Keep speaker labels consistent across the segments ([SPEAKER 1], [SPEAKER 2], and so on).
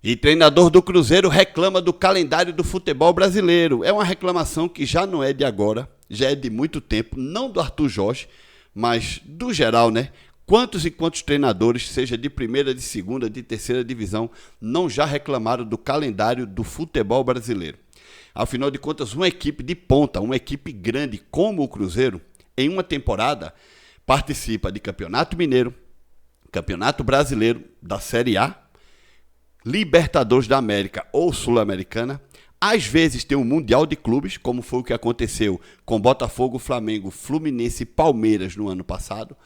[SPEAKER 1] E treinador do Cruzeiro reclama do calendário do futebol brasileiro. É uma reclamação que já não é de agora, já é de muito tempo, não do Arthur Jorge, mas do geral, né? Quantos e quantos treinadores, seja de primeira, de segunda, de terceira divisão, não já reclamaram do calendário do futebol brasileiro? Afinal de contas, uma equipe de ponta, uma equipe grande como o Cruzeiro, em uma temporada, participa de Campeonato Mineiro, Campeonato Brasileiro da Série A, Libertadores da América ou Sul-Americana, às vezes tem um Mundial de Clubes, como foi o que aconteceu com Botafogo, Flamengo, Fluminense e Palmeiras no ano passado,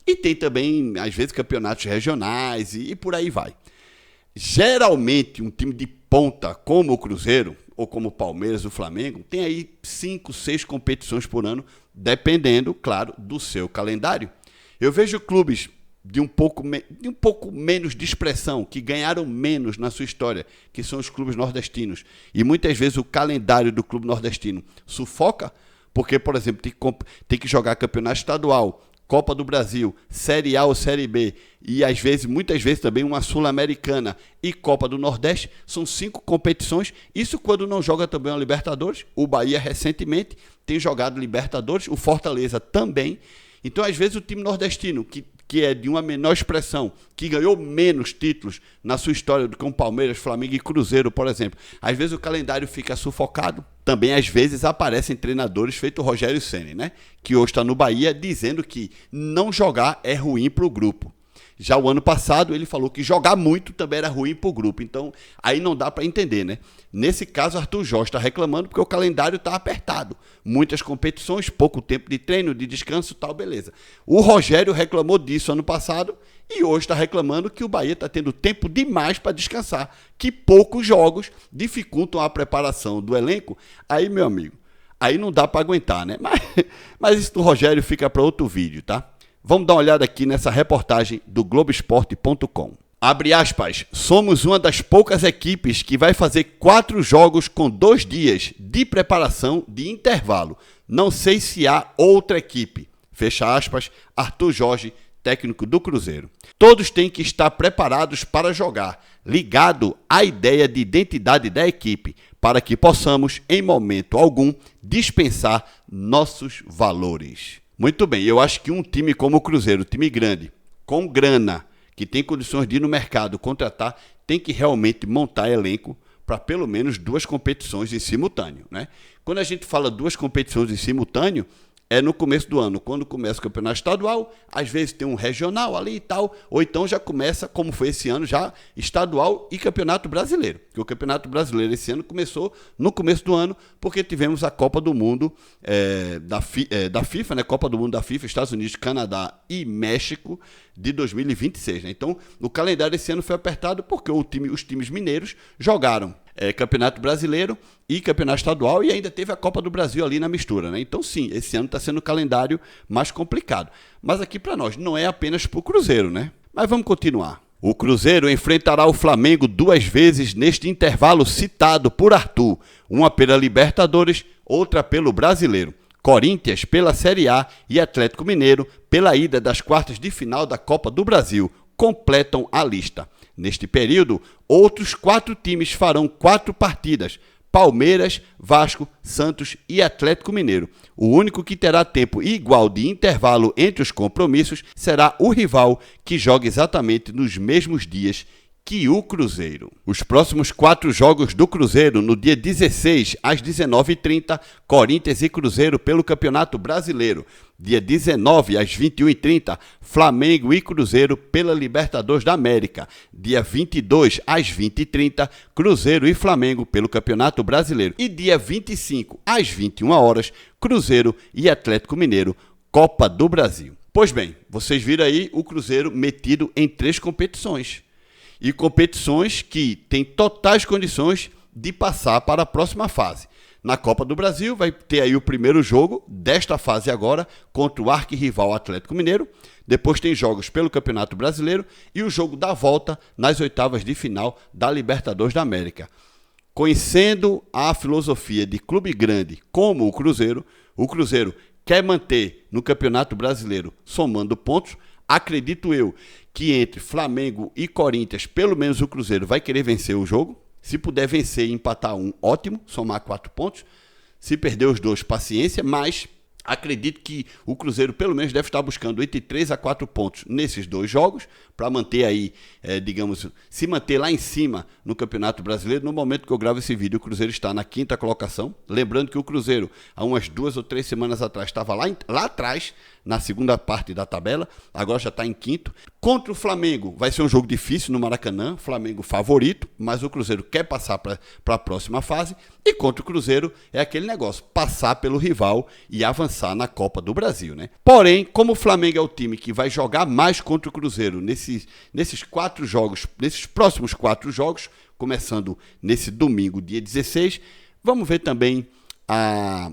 [SPEAKER 1] e tem também, às vezes, campeonatos regionais e por aí vai. Geralmente, um time de ponta como o Cruzeiro, ou como o Palmeiras, o Flamengo, tem aí 5, 6 competições por ano, dependendo, claro, do seu calendário. Eu vejo clubes de um pouco menos de expressão, que ganharam menos na sua história, que são os clubes nordestinos. E muitas vezes o calendário do clube nordestino sufoca, porque, por exemplo, tem que jogar campeonato estadual, Copa do Brasil, Série A ou Série B, e às vezes, muitas vezes também uma Sul-Americana e Copa do Nordeste, são 5 competições, isso quando não joga também a Libertadores. O Bahia recentemente tem jogado Libertadores, o Fortaleza também. Então, às vezes, o time nordestino, que é de uma menor expressão, que ganhou menos títulos na sua história do que o Palmeiras, Flamengo e Cruzeiro, por exemplo. Às vezes o calendário fica sufocado. Também, às vezes, aparecem treinadores feito Rogério Ceni, né? Que hoje está no Bahia, dizendo que não jogar é ruim para o grupo. Já o ano passado ele falou que jogar muito também era ruim para o grupo. Então, aí não dá para entender, né? Nesse caso, Arthur Jorge está reclamando porque o calendário está apertado. Muitas competições, pouco tempo de treino, de descanso e tal, beleza. O Rogério reclamou disso ano passado e hoje está reclamando que o Bahia está tendo tempo demais para descansar, que poucos jogos dificultam a preparação do elenco. Aí, meu amigo, aí não dá para aguentar, né? Mas isso do Rogério fica para outro vídeo, tá? Vamos dar uma olhada aqui nessa reportagem do Globoesporte.com. Abre aspas, somos uma das poucas equipes que vai fazer 4 jogos com 2 dias de preparação de intervalo. Não sei se há outra equipe. Fecha aspas, Arthur Jorge, técnico do Cruzeiro. Todos têm que estar preparados para jogar, ligado à ideia de identidade da equipe, para que possamos, em momento algum, dispensar nossos valores. Muito bem, eu acho que um time como o Cruzeiro, time grande, com grana, que tem condições de ir no mercado contratar, tem que realmente montar elenco para pelo menos 2 competições em simultâneo, né? Quando a gente fala 2 competições em simultâneo, é no começo do ano, quando começa o campeonato estadual, às vezes tem um regional ali e tal, ou então já começa, como foi esse ano, já estadual e campeonato brasileiro. Porque o campeonato brasileiro esse ano começou no começo do ano, porque tivemos a Copa do Mundo da FIFA, né? Copa do Mundo da FIFA, Estados Unidos, Canadá e México de 2026. Né? Então, o calendário esse ano foi apertado porque os times mineiros jogaram Campeonato Brasileiro e Campeonato Estadual e ainda teve a Copa do Brasil ali na mistura, né? Então sim, esse ano está sendo o calendário mais complicado. Mas aqui para nós, não é apenas para o Cruzeiro, né? Mas vamos continuar. O Cruzeiro enfrentará o Flamengo 2 vezes neste intervalo citado por Arthur. Uma pela Libertadores, outra pelo Brasileiro. Corinthians pela Série A e Atlético Mineiro pela ida das quartas de final da Copa do Brasil. Completam a lista. Neste período, outros 4 times farão 4 partidas: Palmeiras, Vasco, Santos e Atlético Mineiro. O único que terá tempo igual de intervalo entre os compromissos será o rival, que joga exatamente nos mesmos dias que o Cruzeiro. Os próximos 4 jogos do Cruzeiro, no dia 16 às 19h30, Corinthians e Cruzeiro pelo Campeonato Brasileiro. Dia 19 às 21h30, Flamengo e Cruzeiro pela Libertadores da América. Dia 22 às 20h30, Cruzeiro e Flamengo pelo Campeonato Brasileiro. E dia 25 às 21h, Cruzeiro e Atlético Mineiro, Copa do Brasil. Pois bem, vocês viram aí o Cruzeiro metido em 3 competições. E competições que têm totais condições de passar para a próxima fase. Na Copa do Brasil vai ter aí o primeiro jogo desta fase agora contra o arquirrival Atlético Mineiro. Depois tem jogos pelo Campeonato Brasileiro e o jogo da volta nas oitavas de final da Libertadores da América. Conhecendo a filosofia de clube grande como o Cruzeiro quer manter no Campeonato Brasileiro somando pontos, Acredito eu que entre Flamengo e Corinthians, pelo menos o Cruzeiro vai querer vencer o jogo. Se puder vencer e empatar um, ótimo, somar 4 pontos. Se perder os 2, paciência, mas acredito que o Cruzeiro pelo menos deve estar buscando entre 3 a 4 pontos nesses 2 jogos, para manter aí, digamos, se manter lá em cima no Campeonato Brasileiro. No momento que eu gravo esse vídeo, o Cruzeiro está na 5ª colocação. Lembrando que o Cruzeiro, há umas 2 ou 3 semanas atrás, estava lá atrás, na segunda parte da tabela, agora já está em 5º. Contra o Flamengo, vai ser um jogo difícil no Maracanã, Flamengo favorito, mas o Cruzeiro quer passar para a próxima fase. E contra o Cruzeiro é aquele negócio, passar pelo rival e avançar na Copa do Brasil, né? Porém, como o Flamengo é o time que vai jogar mais contra o Cruzeiro nesses 4 jogos, nesses próximos 4 jogos, começando nesse domingo, dia 16, vamos ver também a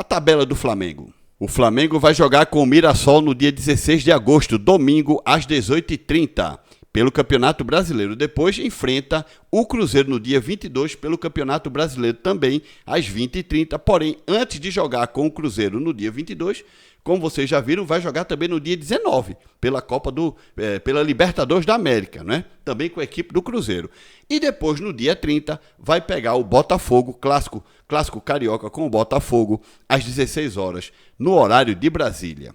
[SPEAKER 1] tabela do Flamengo. O Flamengo vai jogar com o Mirassol no dia 16 de agosto, domingo, às 18h30, pelo Campeonato Brasileiro. Depois enfrenta o Cruzeiro no dia 22 pelo Campeonato Brasileiro também, às 20h30. Porém, antes de jogar com o Cruzeiro no dia 22, como vocês já viram, vai jogar também no dia 19, pela Libertadores da América, né? Também com a equipe do Cruzeiro. E depois, no dia 30, vai pegar o Botafogo, clássico carioca com o Botafogo, às 16 horas, no horário de Brasília.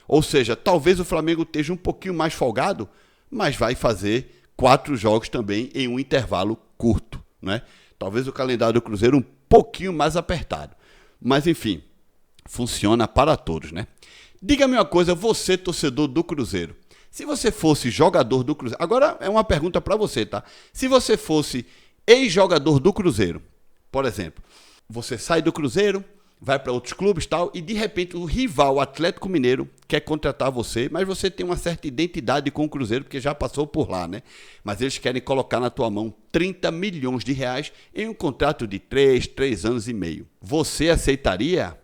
[SPEAKER 1] Ou seja, talvez o Flamengo esteja um pouquinho mais folgado, mas vai fazer 4 jogos também em um intervalo curto, né? Talvez o calendário do Cruzeiro um pouquinho mais apertado. Mas, enfim, funciona para todos, né? Diga-me uma coisa, você, torcedor do Cruzeiro. Se você fosse jogador do Cruzeiro... Agora é uma pergunta para você, tá? Se você fosse ex-jogador do Cruzeiro, por exemplo, você sai do Cruzeiro, vai para outros clubes e tal, e de repente o rival, o Atlético Mineiro, quer contratar você, mas você tem uma certa identidade com o Cruzeiro, porque já passou por lá, né? Mas eles querem colocar na tua mão 30 milhões de reais em um contrato de 3 anos e meio. Você aceitaria?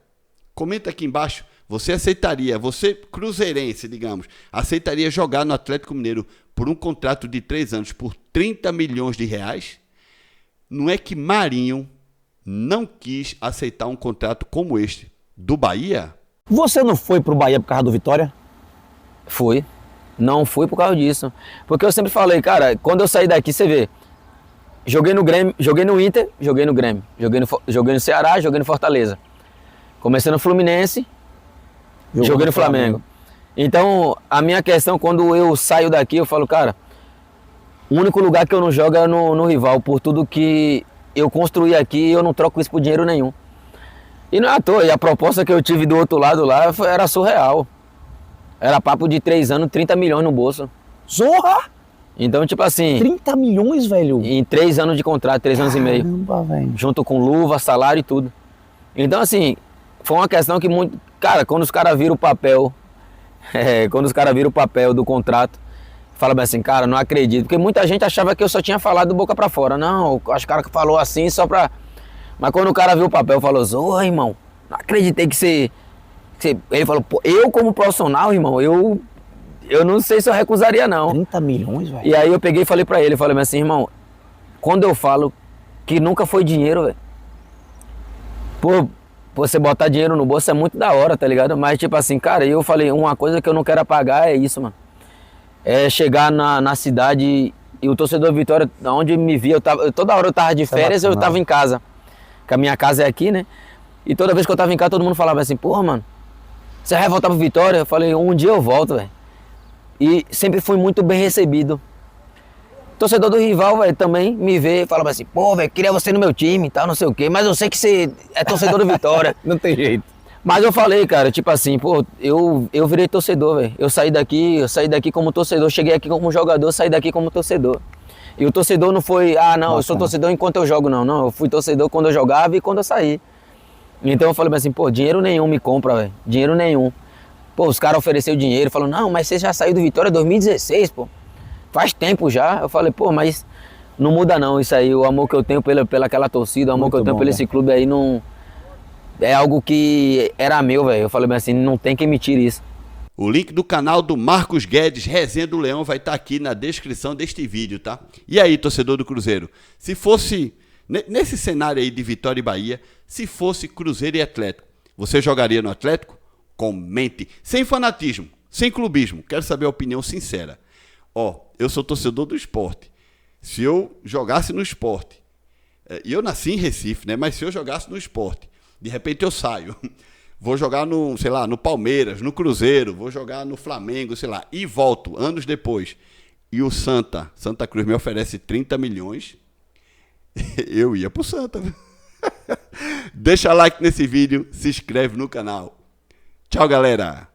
[SPEAKER 1] Comenta aqui embaixo. Você aceitaria, você cruzeirense, digamos, aceitaria jogar no Atlético Mineiro por um contrato de 3 anos por 30 milhões de reais? Não é que Marinho não quis aceitar um contrato como este do Bahia?
[SPEAKER 2] Você não foi pro Bahia por causa do Vitória?
[SPEAKER 3] Fui. Não fui por causa disso. Porque eu sempre falei, cara, quando eu saí daqui, você vê, joguei no Grêmio, joguei no Inter, joguei no Grêmio, joguei no Ceará, joguei no Fortaleza. Comecei no Fluminense, joguei no Flamengo. Então, a minha questão, quando eu saio daqui, eu falo, cara, o único lugar que eu não jogo é no rival, por tudo que eu construí aqui, eu não troco isso por dinheiro nenhum. E não é à toa, e a proposta que eu tive do outro lado lá era surreal. Era papo de 3 anos, 30 milhões no bolso.
[SPEAKER 2] Zorra!
[SPEAKER 3] Então, tipo assim...
[SPEAKER 2] 30 milhões, velho?
[SPEAKER 3] Em 3 anos de contrato, 3 anos e meio.
[SPEAKER 2] Caramba, velho.
[SPEAKER 3] Junto com luva, salário e tudo. Então, assim, foi uma questão que muito... Cara, quando os caras viram o papel... quando os caras viram o papel do contrato, fala bem assim, cara, não acredito. Porque muita gente achava que eu só tinha falado boca pra fora. Não, acho que o cara que falou assim só pra... Mas quando o cara viu o papel, falou, Zorra, irmão, não acreditei que você... Ele falou, pô, eu como profissional, irmão, eu não sei se eu recusaria não.
[SPEAKER 2] 30 milhões, velho?
[SPEAKER 3] E aí eu peguei e falei pra ele, falei assim, irmão, quando eu falo que nunca foi dinheiro, velho, pô, você botar dinheiro no bolso é muito da hora, tá ligado? Mas tipo assim, cara, eu falei, uma coisa que eu não quero apagar é isso, mano. É chegar na cidade e o torcedor Vitória, onde me via, toda hora eu tava de férias, eu tava em casa. Que a minha casa é aqui, né? E toda vez que eu tava em casa, todo mundo falava assim, porra, mano, você vai voltar pro Vitória? Eu falei, um dia eu volto, velho. E sempre fui muito bem recebido. Torcedor do rival, velho, também me vê e falava assim, pô, velho, queria você no meu time e tal, não sei o quê. Mas eu sei que você é torcedor do Vitória.
[SPEAKER 2] Não tem jeito.
[SPEAKER 3] Mas eu falei, cara, tipo assim, pô, eu virei torcedor, velho. Eu saí daqui como torcedor, cheguei aqui como jogador, saí daqui como torcedor. E o torcedor não foi, eu sou torcedor enquanto eu jogo, não. Não, eu fui torcedor quando eu jogava e quando eu saí. Então eu falei assim, pô, dinheiro nenhum me compra, velho. Dinheiro nenhum. Pô, os caras ofereceram dinheiro, falaram, não, mas você já saiu do Vitória em 2016, pô. Faz tempo já. Eu falei, pô, mas não muda não isso aí. O amor que eu tenho pela aquela torcida, o amor que eu tenho por esse clube aí não... É algo que era meu, velho. Eu falei assim, não tem que emitir isso.
[SPEAKER 1] O link do canal do Marcos Guedes, Resenha do Leão, vai estar aqui na descrição deste vídeo, tá? E aí, torcedor do Cruzeiro, se fosse, nesse cenário aí de Vitória e Bahia, se fosse Cruzeiro e Atlético, você jogaria no Atlético? Comente, sem fanatismo, sem clubismo, quero saber a opinião sincera. Ó, eu sou torcedor do Sport. Se eu jogasse no Sport, e eu nasci em Recife, né? Mas se eu jogasse no Sport, de repente eu saio, vou jogar no, sei lá, no Palmeiras, no Cruzeiro, vou jogar no Flamengo, sei lá, e volto anos depois, e o Santa Cruz me oferece 30 milhões, eu ia pro Santa. Deixa like nesse vídeo, se inscreve no canal. Tchau, galera!